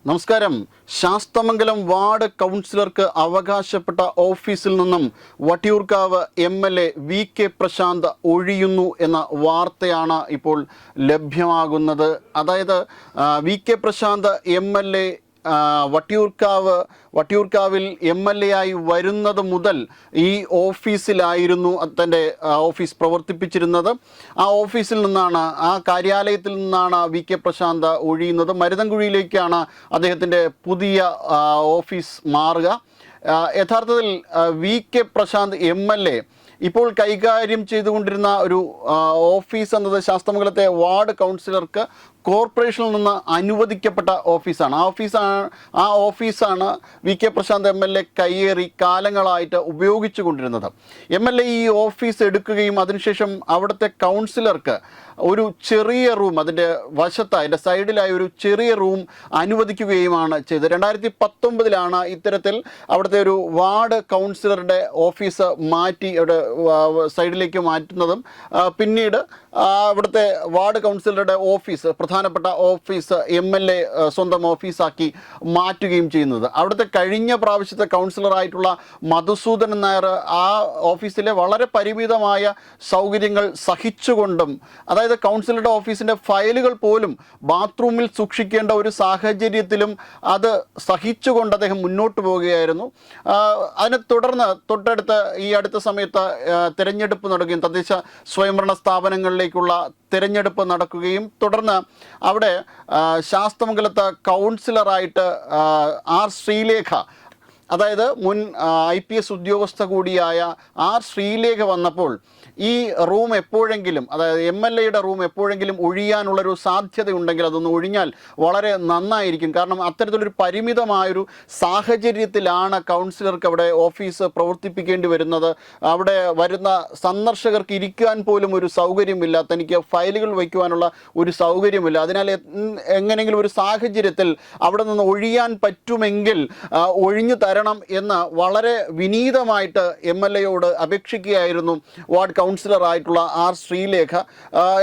നമസ്കാരം. ശാസ്തമംഗലം വാർഡ് കൗൺസിലർക്ക് അവകാശപ്പെട്ട ഓഫീസിൽ നിന്നും വട്ടിയൂർക്കാവ് എം.എൽ.എ. വി.കെ. പ്രശാന്ത് ഒഴിയുന്നു എന്ന വാർത്തയാണ് ഇപ്പോൾ ലഭ്യമാകുന്നത്. അതായത് വി.കെ. പ്രശാന്ത് എം.എൽ.എ. വട്ടിയൂർക്കാവിൽ എം.എൽ.എ. ആയി വരുന്നത് മുതൽ ഈ ഓഫീസിലായിരുന്നു തൻ്റെ ഓഫീസ് പ്രവർത്തിപ്പിച്ചിരുന്നത്. ആ ഓഫീസിൽ നിന്നാണ്, ആ കാര്യാലയത്തിൽ നിന്നാണ് വി.കെ. പ്രശാന്ത് ഒഴിയുന്നത്. മരുതൻകുഴിയിലേക്കാണ് അദ്ദേഹത്തിൻ്റെ പുതിയ ഓഫീസ് മാറുക. യഥാർത്ഥത്തിൽ വി.കെ. പ്രശാന്ത് എം.എൽ.എ. ഇപ്പോൾ കൈകാര്യം ചെയ്തുകൊണ്ടിരുന്ന ഒരു ഓഫീസ് എന്നത് ശാസ്തമംഗലത്തെ വാർഡ് കൗൺസിലർക്ക് കോർപ്പറേഷനിൽ നിന്ന് അനുവദിക്കപ്പെട്ട ഓഫീസാണ്. ആ ഓഫീസാണ് വി.കെ. പ്രശാന്ത് എം.എൽ.എ. കയ്യേറി കാലങ്ങളായിട്ട് ഉപയോഗിച്ചു കൊണ്ടിരുന്നത്. എം.എൽ.എ. ഈ ഓഫീസ് എടുക്കുകയും അതിനുശേഷം അവിടുത്തെ കൗൺസിലർക്ക് ഒരു ചെറിയ റൂം, അതിൻ്റെ വശത്ത് അതിൻ്റെ സൈഡിലായി ഒരു ചെറിയ റൂം അനുവദിക്കുകയുമാണ് ചെയ്തത്. 2019 ഇത്തരത്തിൽ അവിടുത്തെ ഒരു വാർഡ് കൗൺസിലറുടെ ഓഫീസ് മാറ്റി അവിടെ സൈഡിലേക്ക് മാറ്റുന്നതും പിന്നീട് അവിടുത്തെ വാർഡ് കൗൺസിലറുടെ ഓഫീസ്, പ്രധാനപ്പെട്ട ഓഫീസ് എം.എൽ.എ. സ്വന്തം ഓഫീസാക്കി മാറ്റുകയും ചെയ്യുന്നത്. അവിടുത്തെ കഴിഞ്ഞ പ്രാവശ്യത്തെ കൗൺസിലറായിട്ടുള്ള മധുസൂദനൻ നായർ ആ ഓഫീസിലെ വളരെ പരിമിതമായ സൗകര്യങ്ങൾ സഹിച്ചുകൊണ്ടും, അതായത് കൗൺസിലറുടെ ഓഫീസിൻ്റെ ഫയലുകൾ പോലും ബാത്റൂമിൽ സൂക്ഷിക്കേണ്ട ഒരു സാഹചര്യത്തിലും അത് സഹിച്ചുകൊണ്ട് അദ്ദേഹം മുന്നോട്ട് പോവുകയായിരുന്നു. അതിനെ തുടർന്ന് ഈ അടുത്ത സമയത്ത് തിരഞ്ഞെടുപ്പ് നടക്കുകയും തദ്ദേശ സ്വയംഭരണ സ്ഥാപനങ്ങളിലേക്കുള്ള തിരഞ്ഞെടുപ്പ് നടക്കുകയും തുടർന്ന് അവിടെ ശാസ്തമംഗലത്ത് കൗൺസിലറായിട്ട് ആർ ശ്രീലേഖ, അതായത് മുൻ IPS ഉദ്യോഗസ്ഥ കൂടിയായ ആർ ശ്രീലേഖ വന്നപ്പോൾ ഈ റൂം എപ്പോഴെങ്കിലും, അതായത് എം.എൽ.എയുടെ റൂം എപ്പോഴെങ്കിലും ഒഴിയാനുള്ളൊരു സാധ്യതയുണ്ടെങ്കിൽ അതൊന്ന് ഒഴിഞ്ഞാൽ വളരെ നന്നായിരിക്കും. കാരണം അത്തരത്തിലൊരു പരിമിതമായൊരു സാഹചര്യത്തിലാണ് കൗൺസിലർക്ക് അവിടെ ഓഫീസ് പ്രവർത്തിപ്പിക്കേണ്ടി വരുന്നത്. അവിടെ വരുന്ന സന്ദർശകർക്ക് ഇരിക്കാൻ പോലും ഒരു സൗകര്യമില്ല, തനിക്ക് ഫയലുകൾ വയ്ക്കുവാനുള്ള ഒരു സൗകര്യമില്ല. അതിനാൽ എങ്ങനെയെങ്കിലും ഒരു സാഹചര്യത്തിൽ അവിടെ നിന്ന് ഒഴിയാൻ പറ്റുമെങ്കിൽ ഒഴിഞ്ഞു തരണം എന്ന് വളരെ വിനീതമായിട്ട് എം.എൽ.എയോട് അപേക്ഷിക്കുകയായിരുന്നു വാർഡ് കൗൺസിലറായിട്ടുള്ള ആർ ശ്രീലേഖ.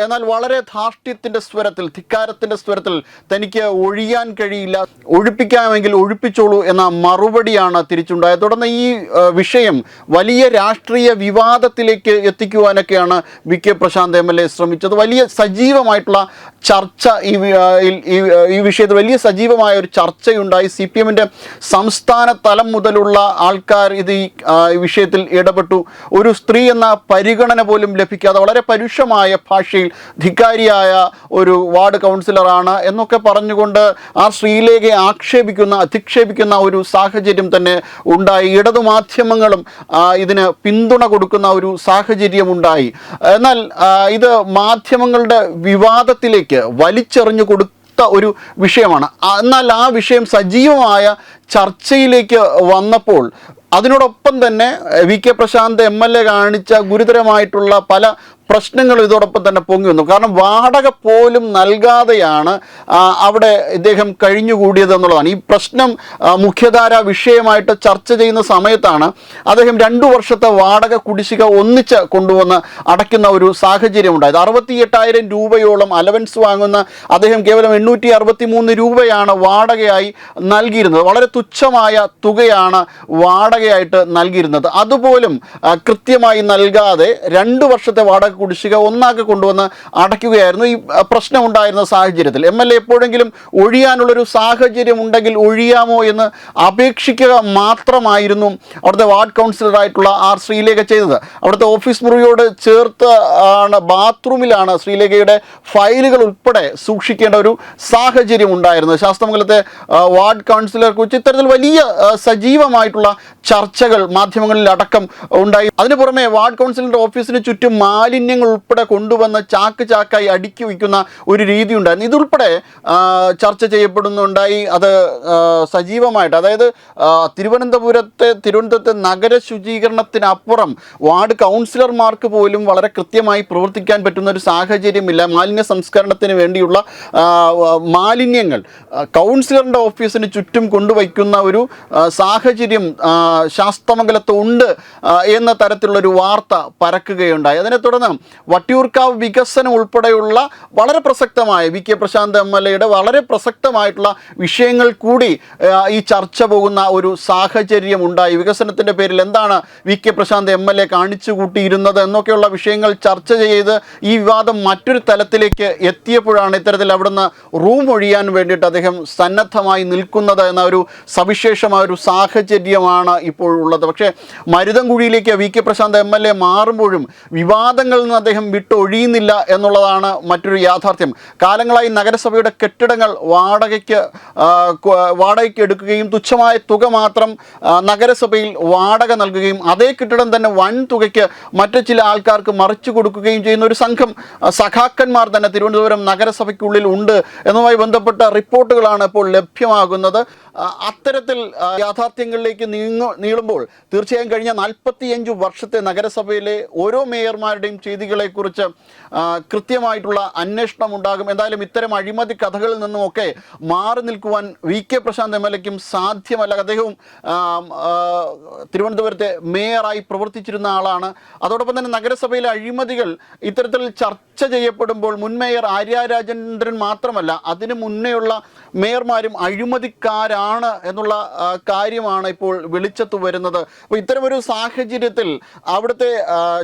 എന്നാൽ വളരെ ധാർഷ്ട്യത്തിൻ്റെ സ്വരത്തിൽ, ധിക്കാരത്തിൻ്റെ സ്വരത്തിൽ തനിക്ക് ഒഴിയാൻ കഴിയില്ല, ഒഴിപ്പിക്കാമെങ്കിൽ ഒഴിപ്പിച്ചോളൂ എന്ന മറുപടിയാണ് തിരിച്ചുണ്ടായത്. തുടർന്ന് ഈ വിഷയം വലിയ രാഷ്ട്രീയ വിവാദത്തിലേക്ക് എത്തിക്കുവാനൊക്കെയാണ് വി.കെ. പ്രശാന്ത് എം.എൽ.എ. ശ്രമിച്ചത്. വലിയ സജീവമായിട്ടുള്ള ചർച്ച ഈ വിഷയത്തിൽ വലിയ സജീവമായ ഒരു ചർച്ചയുണ്ടായി. CPM-ൻ്റെ സംസ്ഥാന തലം മുതലുള്ള ആൾക്കാർ ഈ വിഷയത്തിൽ ഇടപെട്ടു. ഒരു സ്ത്രീ എന്ന പരിഗണന പോലും ലഭിക്കാതെ വളരെ പരുഷമായ ഭാഷയിൽ ധിക്കാരിയായ ഒരു വാർഡ് കൗൺസിലറാണ് എന്നൊക്കെ പറഞ്ഞുകൊണ്ട് ആ ശ്രീലേഖയെ അധിക്ഷേപിക്കുന്ന ഒരു സാഹചര്യം തന്നെ ഉണ്ടായി. ഇടതുമാധ്യമങ്ങളും ഇതിന് പിന്തുണ കൊടുക്കുന്ന ഒരു സാഹചര്യം ഉണ്ടായി. എന്നാൽ ഇത് മാധ്യമങ്ങളുടെ വിവാദത്തിലേക്ക് വലിച്ചെറിഞ്ഞു ഒരു വിഷയമാണ്. എന്നാൽ ആ വിഷയം സജീവമായ ചർച്ചയിലേക്ക് വന്നപ്പോൾ അതിനോടൊപ്പം തന്നെ വി.കെ. പ്രശാന്ത് എം.എൽ.എ. കാണിച്ച ഗുരുതരമായിട്ടുള്ള പല പ്രശ്നങ്ങളും ഇതോടൊപ്പം തന്നെ പൊങ്ങി വന്നു. കാരണം വാടക പോലും നൽകാതെയാണ് അവിടെ ഇദ്ദേഹം കഴിഞ്ഞുകൂടിയത് എന്നുള്ളതാണ്. ഈ പ്രശ്നം മുഖ്യധാര വിഷയമായിട്ട് ചർച്ച ചെയ്യുന്ന സമയത്താണ് അദ്ദേഹം 2 വർഷത്തെ വാടക കുടിശ്ശിക ഒന്നിച്ച് കൊണ്ടുവന്ന് അടയ്ക്കുന്ന ഒരു സാഹചര്യം ഉണ്ടായത്. 68,000 രൂപയോളം അലവൻസ് വാങ്ങുന്ന അദ്ദേഹം കേവലം 863 രൂപയാണ് വാടകയായി നൽകിയിരുന്നത്. വളരെ തുച്ഛമായ തുകയാണ് വാടകയായിട്ട് നൽകിയിരുന്നത്. അതുപോലും കൃത്യമായി നൽകാതെ 2 വർഷത്തെ വാടക കുടിശ്ശിക ഒന്നാക്കി കൊണ്ടുവന്ന് അടയ്ക്കുകയായിരുന്നു. ഈ പ്രശ്നമുണ്ടായിരുന്ന സാഹചര്യത്തിൽ എം.എൽ.എ. എപ്പോഴെങ്കിലും ഒഴിയാനുള്ളൊരു സാഹചര്യം ഉണ്ടെങ്കിൽ ഒഴിയാമോ എന്ന് അപേക്ഷിക്കുക മാത്രമായിരുന്നു അവിടുത്തെ വാർഡ് കൗൺസിലറായിട്ടുള്ള ആർ ശ്രീലേഖ ചെയ്തത്. അവിടുത്തെ ഓഫീസ് മുറിയോട് ചേർത്ത് ബാത്റൂമിലാണ് ശ്രീലേഖയുടെ ഫയലുകൾ ഉൾപ്പെടെ സൂക്ഷിക്കേണ്ട ഒരു സാഹചര്യം ഉണ്ടായിരുന്നത്. ശാസ്തമംഗലത്തെ വാർഡ് കൗൺസിലറെ കുറിച്ച് ഇത്തരത്തിൽ വലിയ സജീവമായിട്ടുള്ള ചർച്ചകൾ മാധ്യമങ്ങളിൽ അടക്കം ഉണ്ടായി. അതിനു പുറമെ വാർഡ് കൗൺസിലറിൻ്റെ ഓഫീസിന് ചുറ്റും മാലിന്യങ്ങൾ ഉൾപ്പെടെ കൊണ്ടുവന്ന് ചാക്കായി അടുക്കി വയ്ക്കുന്ന ഒരു രീതി ഉണ്ടായിരുന്നു. ഇതുൾപ്പെടെ ചർച്ച ചെയ്യപ്പെടുന്നുണ്ടായി. അത് സജീവമായിട്ട്, അതായത് തിരുവനന്തപുരത്തെ നഗര ശുചീകരണത്തിനപ്പുറം വാർഡ് കൗൺസിലർമാർക്ക് പോലും വളരെ കൃത്യമായി പ്രവർത്തിക്കാൻ പറ്റുന്ന ഒരു സാഹചര്യമില്ല. മാലിന്യ സംസ്കരണത്തിന് വേണ്ടിയുള്ള മാലിന്യങ്ങൾ കൗൺസിലറിൻ്റെ ഓഫീസിന് ചുറ്റും കൊണ്ടുവയ്ക്കുന്ന ഒരു സാഹചര്യം ശാസ്തമംഗലത്ത് ഉണ്ട് എന്ന തരത്തിലുള്ളൊരു വാർത്ത പരക്കുകയുണ്ടായി. അതിനെ തുടർന്ന് വട്ടിയൂർക്കാവ് വികസനം ഉൾപ്പെടെയുള്ള വളരെ പ്രസക്തമായ വി കെ പ്രശാന്ത് MLA വളരെ പ്രസക്തമായിട്ടുള്ള വിഷയങ്ങൾ കൂടി ഈ ചർച്ച പോകുന്ന ഒരു സാഹചര്യം ഉണ്ടായി. വികസനത്തിൻ്റെ പേരിൽ എന്താണ് വി കെ പ്രശാന്ത് MLA കാണിച്ചു കൂട്ടിയിരുന്നത് എന്നൊക്കെയുള്ള വിഷയങ്ങൾ ചർച്ച ചെയ്ത് ഈ വിവാദം മറ്റൊരു തലത്തിലേക്ക് എത്തിയപ്പോഴാണ് ഇത്തരത്തിൽ അവിടുന്ന് റൂം ഒഴിയാൻ വേണ്ടിയിട്ട് അദ്ദേഹം സന്നദ്ധമായി നിൽക്കുന്നത് എന്ന ഒരു സവിശേഷമായ ഒരു സാഹചര്യമാണ് ഇപ്പോഴുള്ളത്. പക്ഷേ മരുതൻകുഴിയിലേക്ക് വി കെ പ്രശാന്ത് MLA മാറുമ്പോഴും വിവാദങ്ങളിൽ നിന്ന് അദ്ദേഹം വിട്ടൊഴിയുന്നില്ല എന്നുള്ളതാണ് മറ്റൊരു യാഥാർത്ഥ്യം. കാലങ്ങളായി നഗരസഭയുടെ കെട്ടിടങ്ങൾ വാടകയ്ക്ക് എടുക്കുകയും തുച്ഛമായ തുക മാത്രം നഗരസഭയിൽ വാടക നൽകുകയും അതേ കെട്ടിടം തന്നെ വൻ തുകയ്ക്ക് മറ്റു ചില ആൾക്കാർക്ക് മറിച്ചു കൊടുക്കുകയും ചെയ്യുന്ന ഒരു സംഘം സഖാക്കന്മാർ തന്നെ തിരുവനന്തപുരം നഗരസഭയ്ക്കുള്ളിൽ ഉണ്ട് എന്നതുമായി ബന്ധപ്പെട്ട റിപ്പോർട്ടുകളാണ് ഇപ്പോൾ ലഭ്യമാകുന്നത്. അത്തരത്തിൽ യാഥാർത്ഥ്യങ്ങളിലേക്ക് നീളുമ്പോൾ തീർച്ചയായും കഴിഞ്ഞ 45 വർഷത്തെ നഗരസഭയിലെ ഓരോ മേയർമാരുടെയും ചെയ്തികളെക്കുറിച്ച് കൃത്യമായിട്ടുള്ള അന്വേഷണം ഉണ്ടാകും. എന്തായാലും ഇത്തരം അഴിമതി കഥകളിൽ നിന്നുമൊക്കെ മാറി നിൽക്കുവാൻ വി കെ പ്രശാന്ത് MLAയ്ക്കും സാധ്യമല്ല. അദ്ദേഹവും തിരുവനന്തപുരത്തെ മേയറായി പ്രവർത്തിച്ചിരുന്ന ആളാണ്. അതോടൊപ്പം തന്നെ നഗരസഭയിലെ അഴിമതികൾ ഇത്തരത്തിൽ ചർച്ച ചെയ്യപ്പെടുമ്പോൾ മുൻ മേയർ ആര്യ രാജേന്ദ്രൻ മാത്രമല്ല അതിനു മുന്നേയുള്ള മേയർമാരും അഴിമതിക്കാരാണ് എന്നുള്ള കാര്യമാണ് ഇപ്പോൾ വെളിച്ചത്ത് വരുന്നത്. അപ്പോൾ ഇത്തരമൊരു സാഹചര്യത്തിൽ അവിടുത്തെ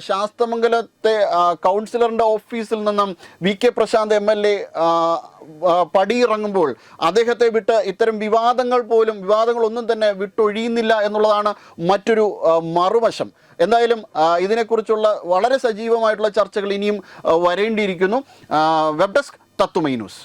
ശാസ്തമംഗലത്തെ കൗൺസിലറിൻ്റെ ഓഫീസിൽ നിന്നും വി കെ പ്രശാന്ത് MLA പടിയിറങ്ങുമ്പോൾ അദ്ദേഹത്തെ വിട്ട് ഇത്തരം വിവാദങ്ങളൊന്നും തന്നെ വിട്ടൊഴിയുന്നില്ല എന്നുള്ളതാണ് മറ്റൊരു മറുവശം. എന്തായാലും ഇതിനെക്കുറിച്ചുള്ള വളരെ സജീവമായിട്ടുള്ള ചർച്ചകൾ ഇനിയും വരേണ്ടിയിരിക്കുന്നു. വെബ് ഡെസ്ക് തത്തുമൈ ന്യൂസ്.